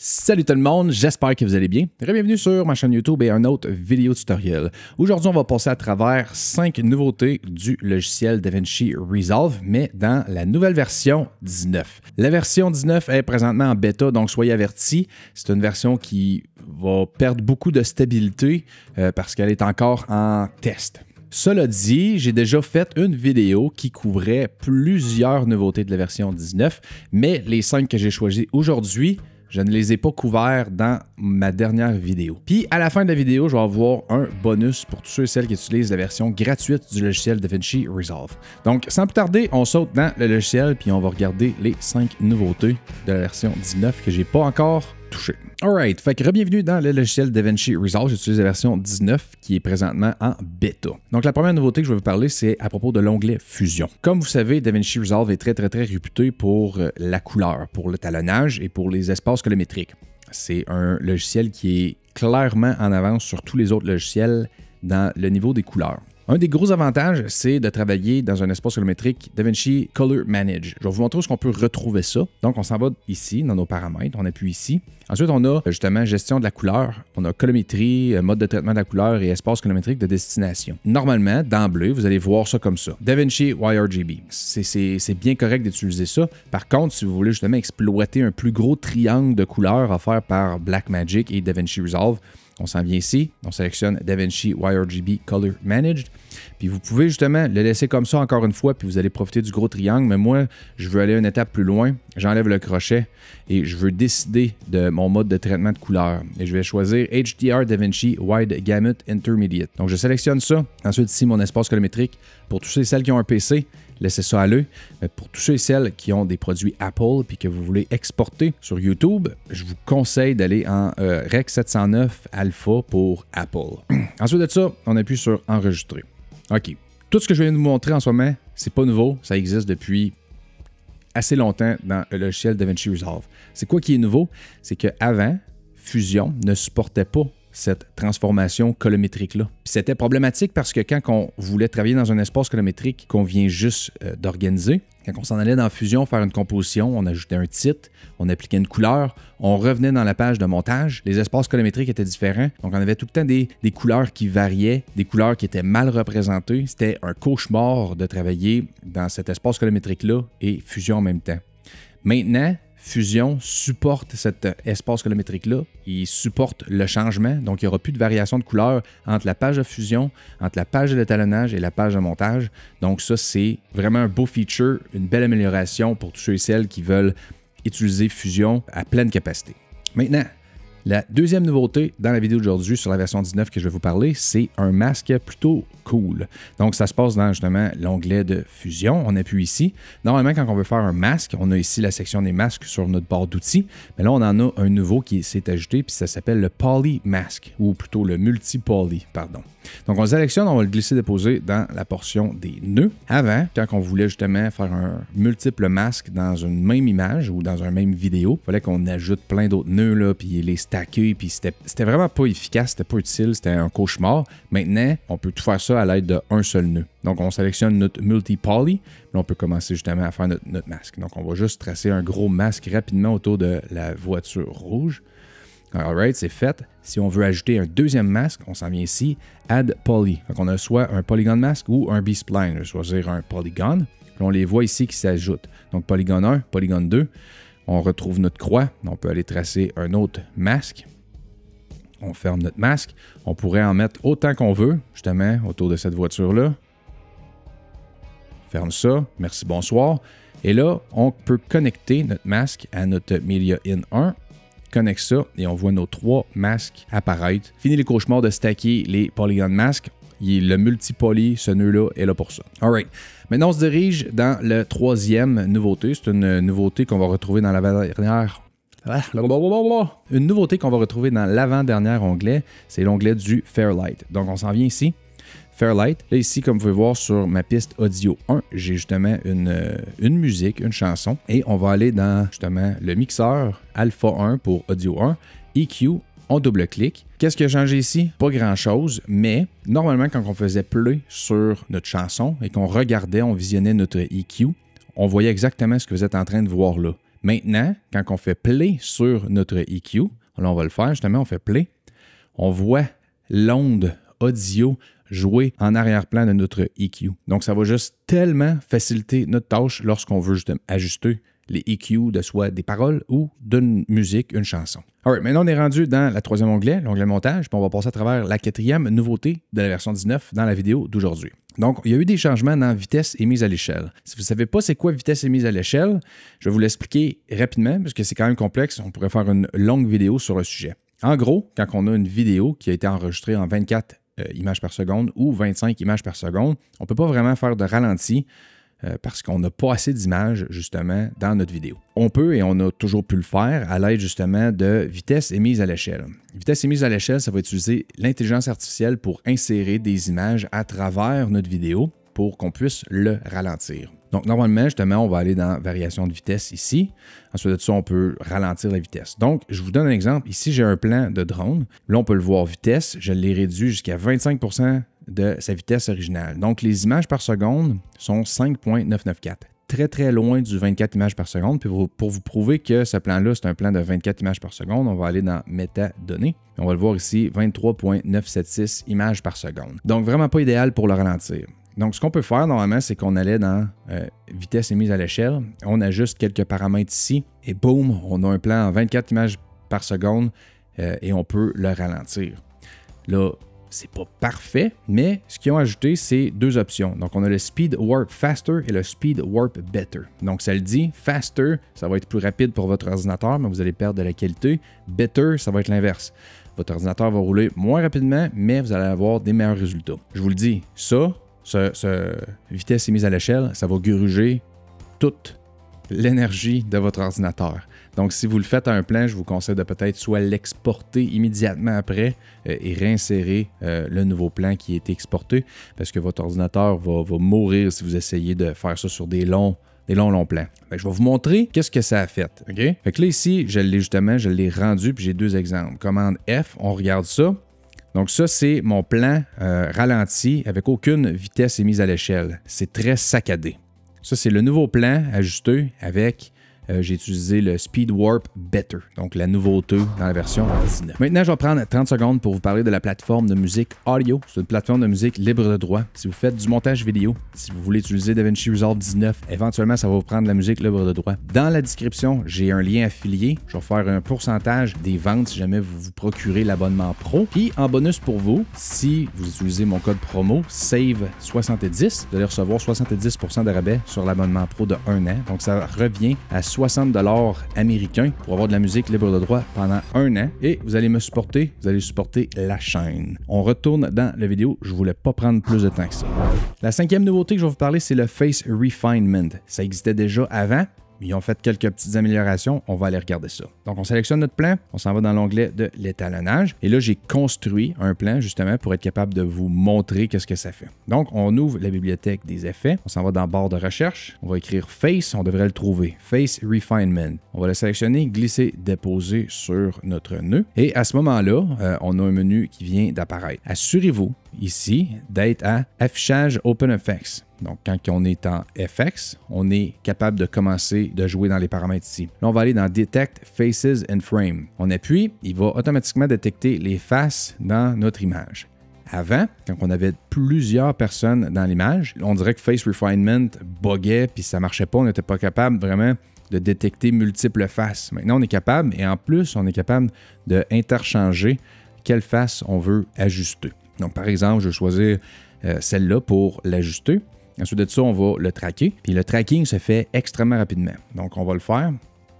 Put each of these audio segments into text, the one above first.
Salut tout le monde, j'espère que vous allez bien. Bienvenue sur ma chaîne YouTube et un autre vidéo tutoriel. Aujourd'hui, on va passer à travers 5 nouveautés du logiciel DaVinci Resolve, mais dans la nouvelle version 19. La version 19 est présentement en bêta, donc soyez avertis. C'est une version qui va perdre beaucoup de stabilité parce qu'elle est encore en test. Cela dit, j'ai déjà fait une vidéo qui couvrait plusieurs nouveautés de la version 19, mais les 5 que j'ai choisies aujourd'hui, je ne les ai pas couverts dans ma dernière vidéo. Puis à la fin de la vidéo, je vais avoir un bonus pour tous ceux et celles qui utilisent la version gratuite du logiciel DaVinci Resolve. Donc sans plus tarder, on saute dans le logiciel puis on va regarder les 5 nouveautés de la version 19 que j'ai pas encore touché. Alright, fait que bienvenue dans le logiciel DaVinci Resolve. J'utilise la version 19 qui est présentement en bêta. Donc la première nouveauté que je vais vous parler, c'est à propos de l'onglet Fusion. Comme vous savez, DaVinci Resolve est très réputé pour la couleur, pour le talonnage et pour les espaces colorimétriques. C'est un logiciel qui est clairement en avance sur tous les autres logiciels dans le niveau des couleurs. Un des gros avantages, c'est de travailler dans un espace colorimétrique DaVinci Color Manage. Je vais vous montrer où est-ce qu'on peut retrouver ça. Donc, on s'en va ici, dans nos paramètres. On appuie ici. Ensuite, on a justement gestion de la couleur. On a colorimétrie, mode de traitement de la couleur et espace colorimétrique de destination. Normalement, d'emblée, vous allez voir ça comme ça. DaVinci YRGB. C'est bien correct d'utiliser ça. Par contre, si vous voulez justement exploiter un plus gros triangle de couleurs offert par Blackmagic et DaVinci Resolve, on s'en vient ici, on sélectionne DaVinci YRGB Color Managed, puis vous pouvez justement le laisser comme ça encore une fois, puis vous allez profiter du gros triangle, mais moi, je veux aller une étape plus loin, j'enlève le crochet et je veux décider de mon mode de traitement de couleur. Et je vais choisir HDR DaVinci Wide Gamut Intermediate. Donc je sélectionne ça, ensuite ici mon espace colorimétrique. Pour tous ceux et celles qui ont un PC, laissez ça aller. Mais pour tous ceux et celles qui ont des produits Apple et que vous voulez exporter sur YouTube, je vous conseille d'aller en Rec 709 Alpha pour Apple. Ensuite de ça, on appuie sur Enregistrer. OK. Tout ce que je viens de vous montrer en ce moment, c'est pas nouveau. Ça existe depuis assez longtemps dans le logiciel DaVinci Resolve. C'est quoi qui est nouveau? C'est qu'avant, Fusion ne supportait pas cette transformation colorimétrique-là. Puis c'était problématique parce que quand on voulait travailler dans un espace colorimétrique qu'on vient juste d'organiser, quand on s'en allait dans Fusion faire une composition, on ajoutait un titre, on appliquait une couleur, on revenait dans la page de montage, les espaces colorimétriques étaient différents, donc on avait tout le temps des couleurs qui variaient, des couleurs qui étaient mal représentées. C'était un cauchemar de travailler dans cet espace colorimétrique-là et Fusion en même temps. Maintenant, Fusion supporte cet espace colorimétrique-là, il supporte le changement, donc il n'y aura plus de variation de couleur entre la page de Fusion, entre la page de l'étalonnage et la page de montage. Donc ça, c'est vraiment un beau feature, une belle amélioration pour tous ceux et celles qui veulent utiliser Fusion à pleine capacité. Maintenant, la deuxième nouveauté dans la vidéo d'aujourd'hui sur la version 19 que je vais vous parler, c'est un masque plutôt cool. Donc, ça se passe dans justement l'onglet de Fusion. On appuie ici. Normalement, quand on veut faire un masque, on a ici la section des masques sur notre barre d'outils. Mais là, on en a un nouveau qui s'est ajouté, puis ça s'appelle le Poly Mask, ou plutôt le Multi-Poly, pardon. Donc, on le sélectionne, on va le glisser-déposer dans la portion des nœuds. Avant, quand on voulait justement faire un multiple masque dans une même image ou dans une même vidéo, il fallait qu'on ajoute plein d'autres nœuds, là, puis les stacker, puis c'était vraiment pas efficace, c'était pas utile, c'était un cauchemar. Maintenant, on peut tout faire ça à l'aide d'un seul nœud. Donc, on sélectionne notre multi-poly, là, on peut commencer justement à faire notre masque. Donc, on va juste tracer un gros masque rapidement autour de la voiture rouge. Alright, c'est fait. Si on veut ajouter un deuxième masque, on s'en vient ici, Add Poly. Donc, on a soit un Polygon Mask ou un B-Spline. Je vais choisir un Polygon. Puis on les voit ici qui s'ajoutent. Donc, Polygon 1, Polygon 2. On retrouve notre croix. On peut aller tracer un autre masque. On ferme notre masque. On pourrait en mettre autant qu'on veut, justement, autour de cette voiture-là. Ferme ça. Merci, bonsoir. Et là, on peut connecter notre masque à notre Media In 1. Connecte ça et on voit nos 3 masques apparaître. Fini les cauchemars de stacker les Polygon Masks. Le multi-poly, ce nœud-là, est là pour ça. Alright. Maintenant, on se dirige dans la troisième nouveauté. C'est une nouveauté qu'on va retrouver dans l'avant-dernière. Une nouveauté qu'on va retrouver dans l'avant-dernier onglet, c'est l'onglet du Fairlight. Donc, on s'en vient ici. Fairlight. Là, ici, comme vous pouvez voir sur ma piste audio 1, j'ai justement une musique, une chanson. Et on va aller dans justement le mixeur Alpha 1 pour audio 1, EQ, on double-clique. Qu'est-ce qui a changé ici? Pas grand-chose, mais normalement, quand on faisait play sur notre chanson et qu'on regardait, on visionnait notre EQ, on voyait exactement ce que vous êtes en train de voir là. Maintenant, quand on fait play sur notre EQ, là on va le faire justement, on fait play, on voit l'onde audio jouer en arrière-plan de notre EQ. Donc ça va juste tellement faciliter notre tâche lorsqu'on veut justement ajuster les EQ de soit des paroles ou d'une musique, une chanson. Alright, maintenant on est rendu dans la troisième onglet, l'onglet montage, puis on va passer à travers la quatrième nouveauté de la version 19 dans la vidéo d'aujourd'hui. Donc, il y a eu des changements dans vitesse et mise à l'échelle. Si vous ne savez pas c'est quoi vitesse et mise à l'échelle, je vais vous l'expliquer rapidement parce que c'est quand même complexe. On pourrait faire une longue vidéo sur le sujet. En gros, quand on a une vidéo qui a été enregistrée en 24 images par seconde ou 25 images par seconde, on ne peut pas vraiment faire de ralenti parce qu'on n'a pas assez d'images, justement, dans notre vidéo. On peut, et on a toujours pu le faire, à l'aide, justement, de vitesse et mise à l'échelle. Vitesse et mise à l'échelle, ça va utiliser l'intelligence artificielle pour insérer des images à travers notre vidéo pour qu'on puisse le ralentir. Donc, normalement, justement, on va aller dans variation de vitesse ici. Ensuite de ça, on peut ralentir la vitesse. Donc, je vous donne un exemple. Ici, j'ai un plan de drone. Là, on peut le voir vitesse. Je l'ai réduit jusqu'à 25 % de sa vitesse originale. Donc, les images par seconde sont 5.994. Très, très loin du 24 images par seconde. Puis pour vous prouver que ce plan-là, c'est un plan de 24 images par seconde, on va aller dans métadonnées. On va le voir ici, 23.976 images par seconde. Donc, vraiment pas idéal pour le ralentir. Donc, ce qu'on peut faire normalement, c'est qu'on allait dans vitesse et mise à l'échelle. On ajuste quelques paramètres ici et boum, on a un plan en 24 images par seconde et on peut le ralentir. Là, c'est pas parfait, mais ce qu'ils ont ajouté, c'est deux options. Donc, on a le Speed Warp Faster et le Speed Warp Better. Donc, ça le dit, Faster, ça va être plus rapide pour votre ordinateur, mais vous allez perdre de la qualité. Better, ça va être l'inverse. Votre ordinateur va rouler moins rapidement, mais vous allez avoir des meilleurs résultats. Je vous le dis, ça, vitesse et mise à l'échelle, ça va gruger toute l'énergie de votre ordinateur. Donc, si vous le faites à un plan, je vous conseille de peut-être soit l'exporter immédiatement après et réinsérer le nouveau plan qui est exporté parce que votre ordinateur va mourir si vous essayez de faire ça sur des longs plans. Je vais vous montrer qu'est-ce que ça a fait. Okay? Fait que là, ici, je l'ai rendu puis j'ai deux exemples. Commande F, on regarde ça. Donc ça, c'est mon plan ralenti avec aucune vitesse et mise à l'échelle. C'est très saccadé. Ça, c'est le nouveau plan ajusté avec, j'ai utilisé le Speed Warp Better, donc la nouveauté dans la version 19. Maintenant, je vais prendre 30 secondes pour vous parler de la plateforme de musique audio. C'est une plateforme de musique libre de droit. Si vous faites du montage vidéo, si vous voulez utiliser DaVinci Resolve 19, éventuellement, ça va vous prendre de la musique libre de droit. Dans la description, j'ai un lien affilié. Je vais faire un pourcentage des ventes si jamais vous vous procurez l'abonnement pro. Puis, en bonus pour vous, si vous utilisez mon code promo SAVE70, vous allez recevoir 70% de rabais sur l'abonnement pro de 1 an. Donc, ça revient à 60 $ américains pour avoir de la musique libre de droit pendant 1 an. Et vous allez me supporter, vous allez supporter la chaîne. On retourne dans la vidéo. Je ne voulais pas prendre plus de temps que ça. La cinquième nouveauté que je vais vous parler, c'est le Face Refinement. Ça existait déjà avant. Ils ont fait quelques petites améliorations. On va aller regarder ça. Donc, on sélectionne notre plan. On s'en va dans l'onglet de l'étalonnage. Et là, j'ai construit un plan justement pour être capable de vous montrer qu'est-ce que ça fait. Donc, on ouvre la bibliothèque des effets. On s'en va dans barre de recherche. On va écrire Face. On devrait le trouver. Face Refinement. On va le sélectionner, glisser, déposer sur notre nœud. Et à ce moment-là, on a un menu qui vient d'apparaître. Assurez-vous ici d'être à Affichage OpenFX. Donc, quand on est en FX, on est capable de commencer de jouer dans les paramètres ici. Là, on va aller dans Detect Faces and Frame. On appuie, il va automatiquement détecter les faces dans notre image. Avant, quand on avait plusieurs personnes dans l'image, on dirait que Face Refinement buguait puis ça marchait pas, on n'était pas capable vraiment de détecter multiples faces. Maintenant, on est capable et en plus, on est capable d'interchanger quelle face on veut ajuster. Donc, par exemple, je vais choisir celle-là pour l'ajuster. Ensuite de ça, on va le tracker. Puis le tracking se fait extrêmement rapidement. Donc, on va le faire.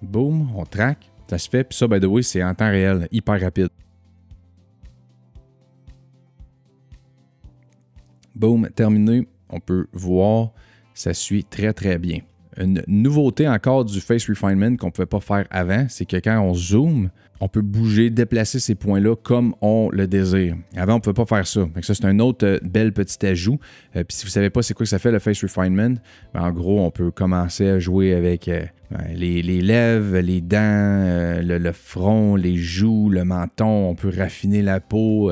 Boum, on track. Ça se fait. Puis ça, by the way, c'est en temps réel, hyper rapide. Boum, terminé. On peut voir, ça suit très, très bien. Une nouveauté encore du Face Refinement qu'on ne pouvait pas faire avant, c'est que quand on zoome, on peut bouger, déplacer ces points-là comme on le désire. Avant, on ne pouvait pas faire ça. Donc ça, c'est un autre bel petit ajout. Puis si vous ne savez pas c'est quoi que ça fait le Face Refinement, ben en gros, on peut commencer à jouer avec Ouais, les lèvres, les dents, le front, les joues, le menton, on peut raffiner la peau,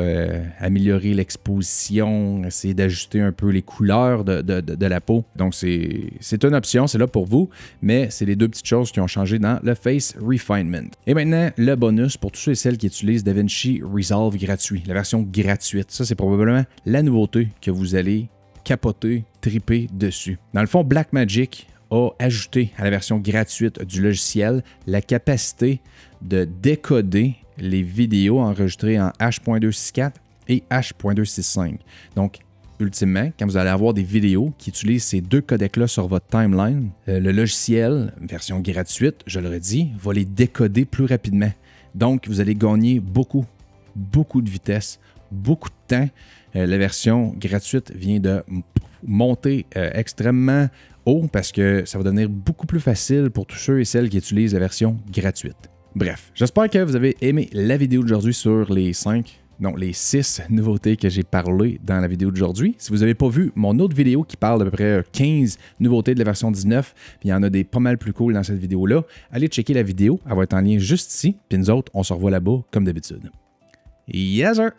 améliorer l'exposition, essayer d'ajuster un peu les couleurs de la peau. Donc, c'est une option, c'est là pour vous, mais c'est les deux petites choses qui ont changé dans le Face Refinement. Et maintenant, le bonus pour tous ceux et celles qui utilisent DaVinci Resolve gratuit, la version gratuite. Ça, c'est probablement la nouveauté que vous allez capoter, triper dessus. Dans le fond, Blackmagic a ajouté à la version gratuite du logiciel la capacité de décoder les vidéos enregistrées en H.264 et H.265. Donc, ultimement, quand vous allez avoir des vidéos qui utilisent ces deux codecs-là sur votre timeline, le logiciel, version gratuite, je le redis, va les décoder plus rapidement. Donc, vous allez gagner beaucoup de vitesse, beaucoup de temps. La version gratuite vient de monter extrêmement haut parce que ça va devenir beaucoup plus facile pour tous ceux et celles qui utilisent la version gratuite. Bref, j'espère que vous avez aimé la vidéo d'aujourd'hui sur les 6 nouveautés que j'ai parlé dans la vidéo d'aujourd'hui. Si vous n'avez pas vu mon autre vidéo qui parle d'à peu près 15 nouveautés de la version 19, puis il y en a des pas mal plus cool dans cette vidéo-là, allez checker la vidéo, elle va être en lien juste ici, puis nous autres, on se revoit là-bas comme d'habitude. Yes sir!